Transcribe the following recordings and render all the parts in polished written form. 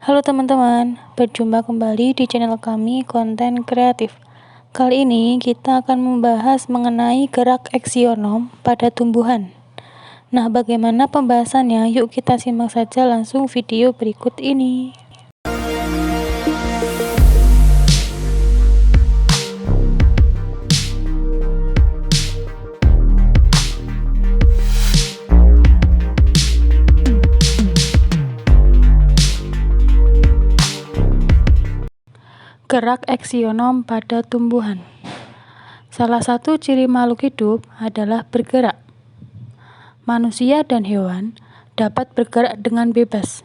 Halo teman-teman, berjumpa kembali di channel kami Konten Kreatif. Kali ini kita akan membahas mengenai gerak eksionom pada tumbuhan. Nah, bagaimana pembahasannya? Yuk kita simak saja langsung video berikut ini. Gerak eksionom pada tumbuhan. Salah satu ciri makhluk hidup adalah bergerak. Manusia dan hewan dapat bergerak dengan bebas.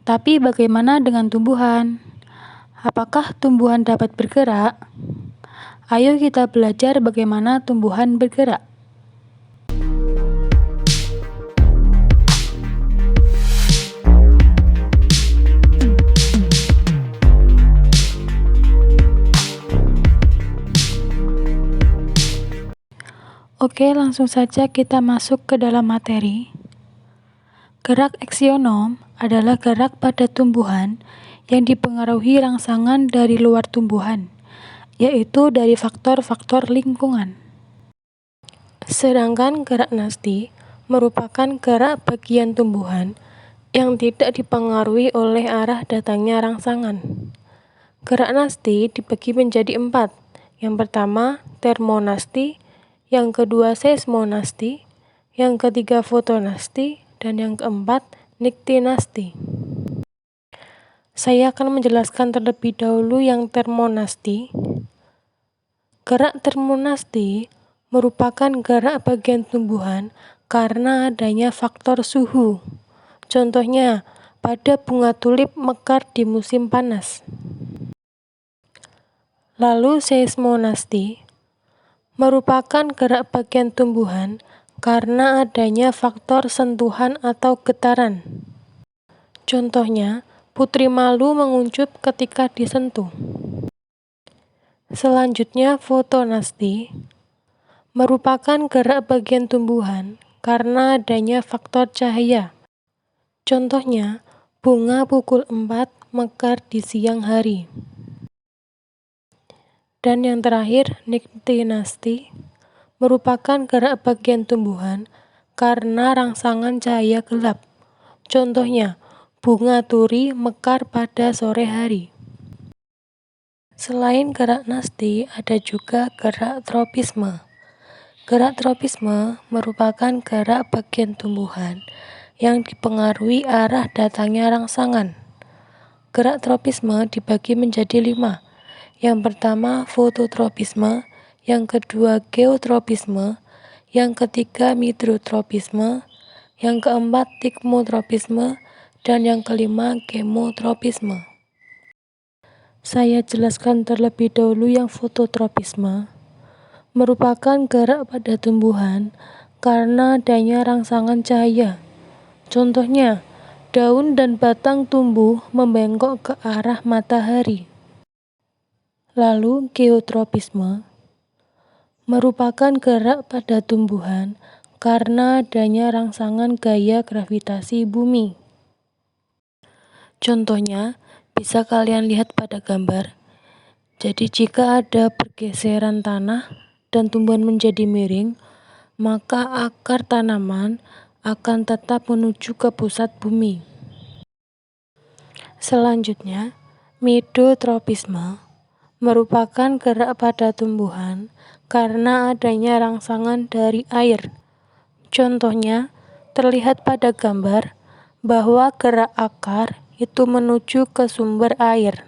Tapi bagaimana dengan tumbuhan? Apakah tumbuhan dapat bergerak? Ayo kita belajar bagaimana tumbuhan bergerak. Oke, langsung saja kita masuk ke dalam materi. Gerak eksionom adalah gerak pada tumbuhan yang dipengaruhi rangsangan dari luar tumbuhan, yaitu dari faktor-faktor lingkungan. Sedangkan gerak nasti merupakan gerak bagian tumbuhan yang tidak dipengaruhi oleh arah datangnya rangsangan. Gerak nasti dibagi menjadi 4. Yang pertama, termonasti, yang kedua seismonasti, yang ketiga fotonasti, dan yang keempat niktinasti. Saya akan menjelaskan terlebih dahulu yang termonasti. Gerak termonasti merupakan gerak bagian tumbuhan karena adanya faktor suhu. Contohnya, pada bunga tulip mekar di musim panas. Lalu seismonasti merupakan gerak bagian tumbuhan karena adanya faktor sentuhan atau getaran. Contohnya, putri malu menguncup ketika disentuh. Selanjutnya, fotonasti merupakan gerak bagian tumbuhan karena adanya faktor cahaya. Contohnya, bunga pukul 4 mekar di siang hari. Dan yang terakhir, niktinasti merupakan gerak bagian tumbuhan karena rangsangan cahaya gelap. Contohnya, bunga turi mekar pada sore hari. Selain gerak nasti, ada juga gerak tropisme. Gerak tropisme merupakan gerak bagian tumbuhan yang dipengaruhi arah datangnya rangsangan. Gerak tropisme dibagi menjadi 5. Yang pertama fototropisme, yang kedua geotropisme, yang ketiga midrotropisme, yang keempat tikmotropisme, dan yang kelima gemotropisme. Saya jelaskan terlebih dahulu yang fototropisme. Merupakan gerak pada tumbuhan karena adanya rangsangan cahaya. Contohnya, daun dan batang tumbuh membengkok ke arah matahari. Lalu geotropisme merupakan gerak pada tumbuhan karena adanya rangsangan gaya gravitasi bumi. Contohnya, bisa kalian lihat pada gambar. Jadi jika ada pergeseran tanah dan tumbuhan menjadi miring, maka akar tanaman akan tetap menuju ke pusat bumi. Selanjutnya, midrotropisme merupakan gerak pada tumbuhan karena adanya rangsangan dari air. Contohnya, terlihat pada gambar bahwa gerak akar itu menuju ke sumber air.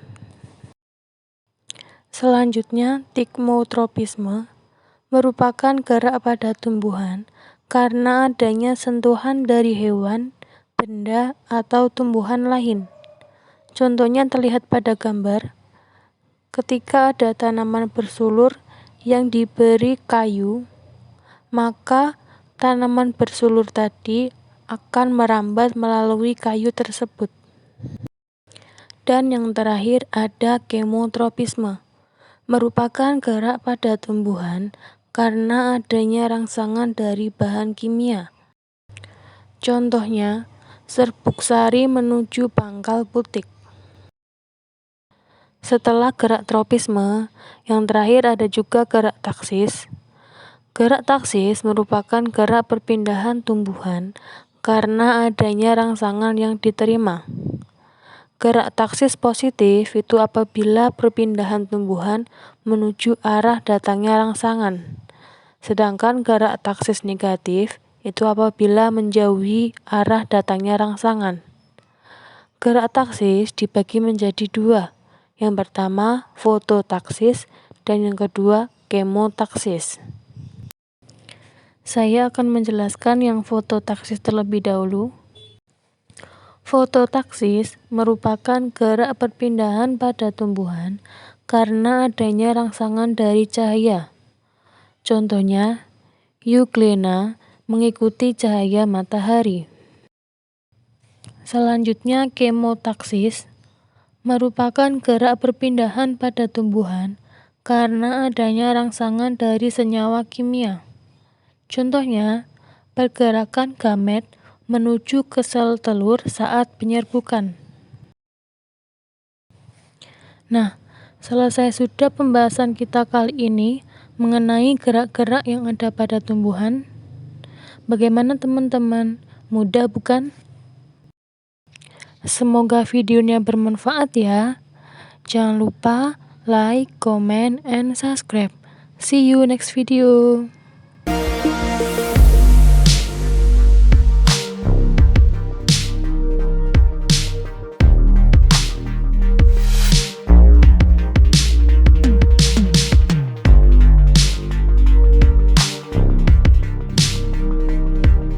Selanjutnya, tikmotropisme merupakan gerak pada tumbuhan karena adanya sentuhan dari hewan, benda, atau tumbuhan lain. Contohnya terlihat pada gambar. Ketika ada tanaman bersulur yang diberi kayu, maka tanaman bersulur tadi akan merambat melalui kayu tersebut. Dan yang terakhir ada gemotropisme, merupakan gerak pada tumbuhan karena adanya rangsangan dari bahan kimia. Contohnya, serbuk sari menuju pangkal putik. Setelah gerak tropisme, yang terakhir ada juga gerak taksis. Gerak taksis merupakan gerak perpindahan tumbuhan karena adanya rangsangan yang diterima. Gerak taksis positif itu apabila perpindahan tumbuhan menuju arah datangnya rangsangan. Sedangkan gerak taksis negatif itu apabila menjauhi arah datangnya rangsangan. Gerak taksis dibagi menjadi dua. Yang pertama fototaksis dan yang kedua kemotaksis. Saya akan menjelaskan yang fototaksis terlebih dahulu. Fototaksis merupakan gerak perpindahan pada tumbuhan karena adanya rangsangan dari cahaya. Contohnya, Euglena mengikuti cahaya matahari. Selanjutnya, kemotaksis merupakan gerak perpindahan pada tumbuhan karena adanya rangsangan dari senyawa kimia. Contohnya, pergerakan gamet menuju ke sel telur saat penyerbukan. Nah, selesai sudah pembahasan kita kali ini mengenai gerak-gerak yang ada pada tumbuhan. Bagaimana teman-teman? Mudah bukan? Semoga videonya bermanfaat ya. Jangan lupa like, comment, and subscribe. See you next video.